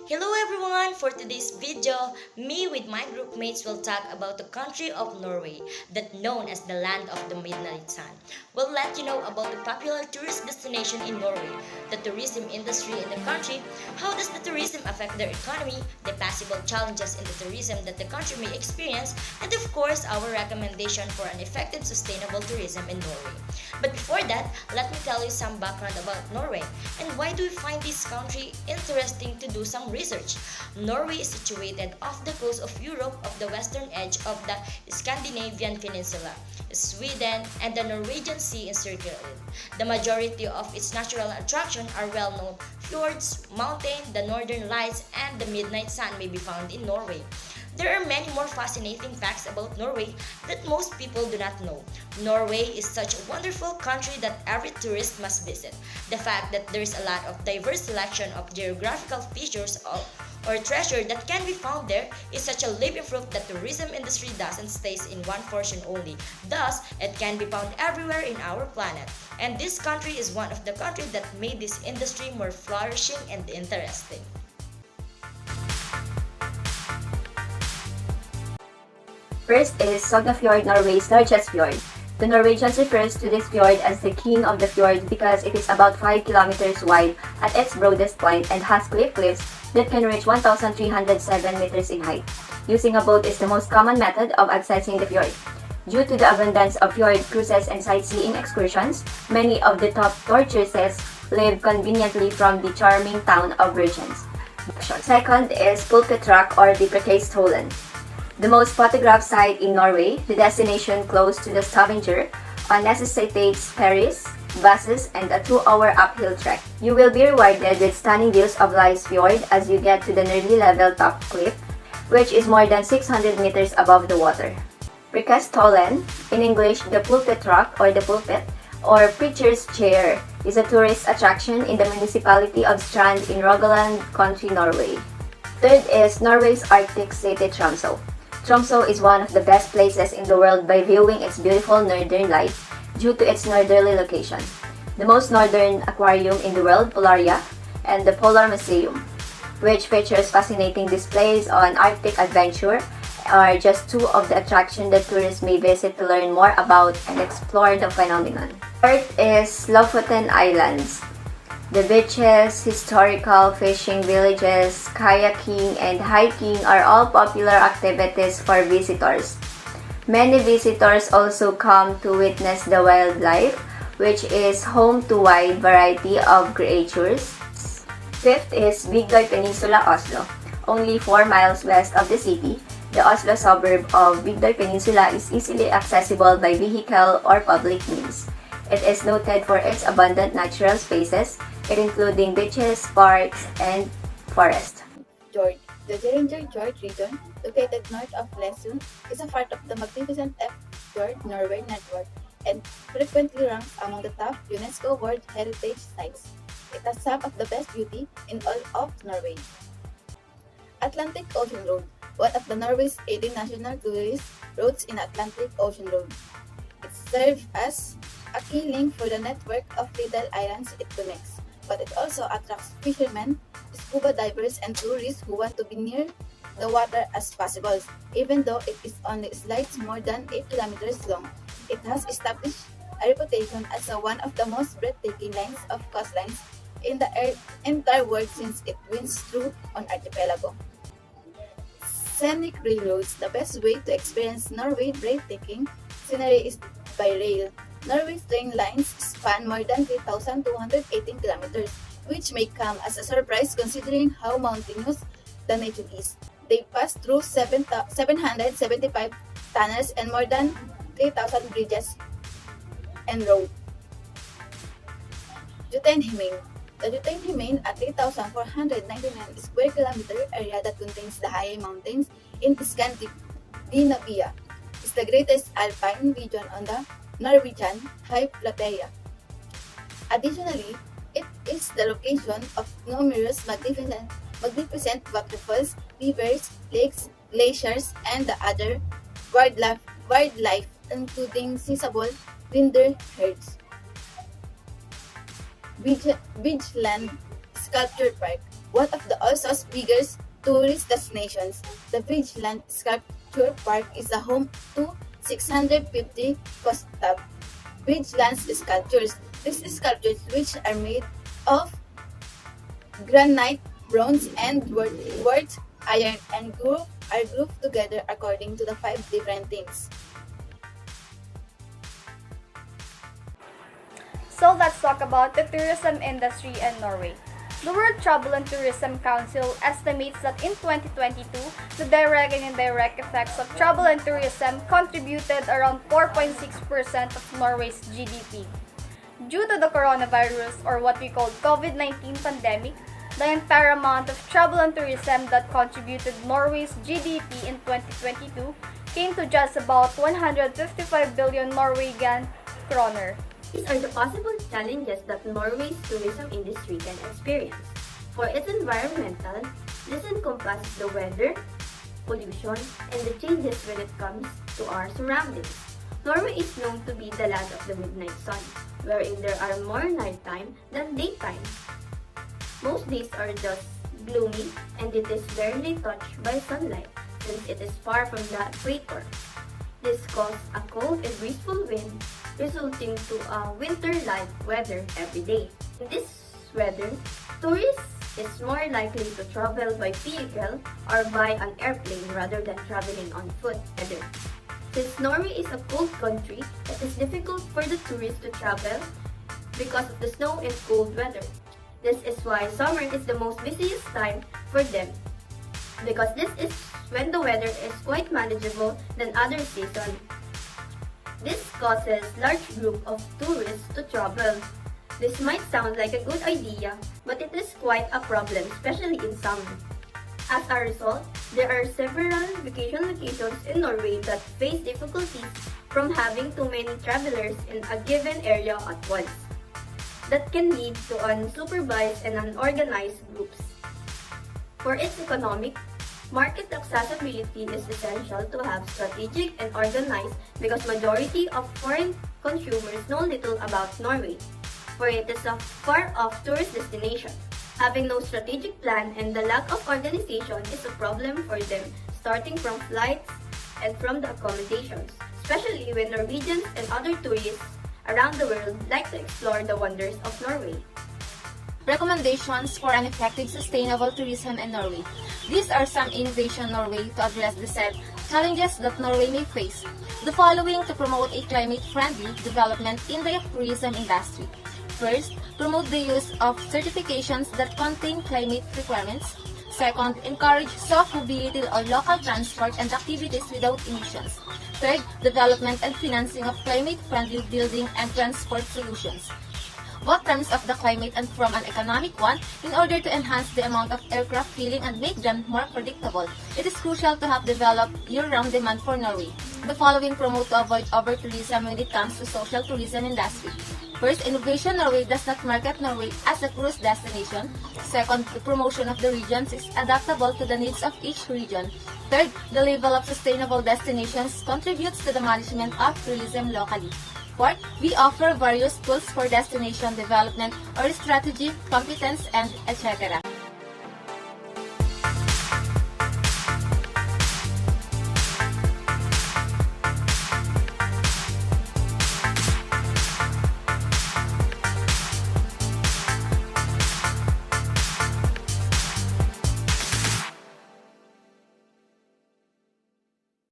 Hello everyone! For today's video, me with my group mates will talk about the country of Norway, that known as the land of the midnight sun. We'll let you know about the popular tourist destination in Norway, the tourism industry in the country, how does the tourism affect their economy, the possible challenges in the tourism that the country may experience, and of course our recommendation for an effective sustainable tourism in Norway. But before that, let me tell you some background about Norway and why do we find this country interesting to do some research. Norway is situated off the coast of Europe of the western edge of the Scandinavian peninsula. Sweden and the Norwegian Sea encircle it. The majority of its natural attractions are well known. Fjords, mountains, the northern lights, and the midnight sun may be found in Norway. There are many more fascinating facts about Norway that most people do not know. Norway is such a wonderful country that every tourist must visit. The fact that there is a lot of diverse selection of geographical features or treasure that can be found there is such a living proof that the tourism industry doesn't stay in one portion only. Thus, it can be found everywhere in our planet. And this country is one of the countries that made this industry more flourishing and interesting. First is Sognafjord, Norway's largest fjord. The Norwegians refers to this fjord as the king of the fjord because it is about 5 kilometers wide at its broadest point and has cliffs that can reach 1,307 meters in height. Using a boat is the most common method of accessing the fjord. Due to the abundance of fjord cruises and sightseeing excursions, many of the top tortoises live conveniently from the charming town of Virgins. Second is Pulpetrak or the Prekeistholen. The most photographed site in Norway, the destination close to the Stavanger, necessitates ferries, buses, and a 2-hour uphill trek. You will be rewarded with stunning views of Lice Fjord as you get to the nearly level top cliff, which is more than 600 meters above the water. Prekeistholen, in English the pulpit rock or the pulpit, or preacher's chair, is a tourist attraction in the municipality of Strand in Rogaland County, Norway. Third is Norway's Arctic city Tromsø. Tromsø is one of the best places in the world by viewing its beautiful northern lights due to its northerly location. The most northern aquarium in the world, Polaria, and the Polar Museum, which features fascinating displays on Arctic adventure, are just two of the attractions that tourists may visit to learn more about and explore the phenomenon. Fourth is Lofoten Islands. The beaches, historical fishing villages, kayaking, and hiking are all popular activities for visitors. Many visitors also come to witness the wildlife, which is home to a wide variety of creatures. Fifth is Bygdøy Peninsula, Oslo. Only 4 miles west of the city, the Oslo suburb of Bygdøy Peninsula is easily accessible by vehicle or public means. It is noted for its abundant natural spaces, including beaches, parks, and forests. Fjord. The Geirangerfjord Fjord region, located north of Lesund, is a part of the magnificent Fjord Norway network and frequently ranks among the top UNESCO World Heritage Sites. It has some of the best beauty in all of Norway. Atlantic Ocean Road, one of the Norway's 18 national tourist routes in Atlantic Ocean Road. It serves as a key link for the network of little islands it connects, but it also attracts fishermen, scuba divers, and tourists who want to be near the water as possible. Even though it is only slightly more than 8 kilometers long, it has established a reputation as one of the most breathtaking lines of coastlines in the entire world since it winds through an archipelago. Scenic railroads. The best way to experience Norway's breathtaking scenery is by rail. Norway's train lines span more than 3,218 kilometers, which may come as a surprise considering how mountainous the nation is. They pass through 775 tunnels and more than 3,000 bridges and roads. Jotunheimen. The Jotunheimen, a 3,499 square kilometer area that contains the high mountains in Scandinavia, is the greatest alpine region on the Norwegian High Plateau. Additionally, it is the location of numerous magnificent waterfalls, rivers, lakes, glaciers, and the other wildlife including sizable reindeer herds. Beachland Sculpture Park, one of the ALSO's biggest tourist destinations. The Bridgeland Sculpture Park is the home to 650 coastal Bridgeland sculptures. These sculptures, which are made of granite, bronze, and quartz, iron, and are grouped together according to the 5 different themes. So let's talk about the tourism industry in Norway. The World Travel and Tourism Council estimates that in 2022, the direct and indirect effects of travel and tourism contributed around 4.6% of Norway's GDP. Due to the coronavirus, or what we call COVID-19 pandemic, the entire amount of travel and tourism that contributed Norway's GDP in 2022 came to just about 155 billion Norwegian kroner. These are the possible challenges that Norway's tourism industry can experience. For its environmental, this encompasses the weather, pollution, and the changes when it comes to our surroundings. Norway is known to be the land of the midnight sun, wherein there are more nighttime than daytime. Most days are just gloomy and it is barely touched by sunlight since it is far from the equator. This causes a cold and breezeful wind, resulting to a winter-like weather every day. In this weather, tourists is more likely to travel by vehicle or by an airplane rather than traveling on foot. Since Norway is a cold country, it is difficult for the tourists to travel because of the snow and cold weather. This is why summer is the most busiest time for them, because this is when the weather is quite manageable than other seasons. This causes large group of tourists to travel. This might sound like a good idea, but it is quite a problem, especially in summer. As a result, there are several vacation locations in Norway that face difficulties from having too many travelers in a given area at once. That can lead to unsupervised and unorganized groups. For its economic, market accessibility is essential to have strategic and organized because majority of foreign consumers know little about Norway, for it is a far-off tourist destination. Having no strategic plan and the lack of organization is a problem for them, starting from flights and from the accommodations, especially when Norwegians and other tourists around the world like to explore the wonders of Norway. Recommendations for an effective sustainable tourism in Norway. These are some innovation Norway to address the said challenges that Norway may face. The following to promote a climate-friendly development in the tourism industry. First, promote the use of certifications that contain climate requirements. Second, encourage soft mobility or local transport and activities without emissions. Third, development and financing of climate-friendly building and transport solutions. Both terms of the climate and from an economic one in order to enhance the amount of aircraft filling and make them more predictable. It is crucial to have developed year-round demand for Norway. The following promote to avoid over-tourism when it comes to social tourism industry. First, Innovation Norway does not market Norway as a cruise destination. Second, the promotion of the regions is adaptable to the needs of each region. Third, the level of sustainable destinations contributes to the management of tourism locally. Fourth, we offer various tools for destination development or strategy, competence, and etc.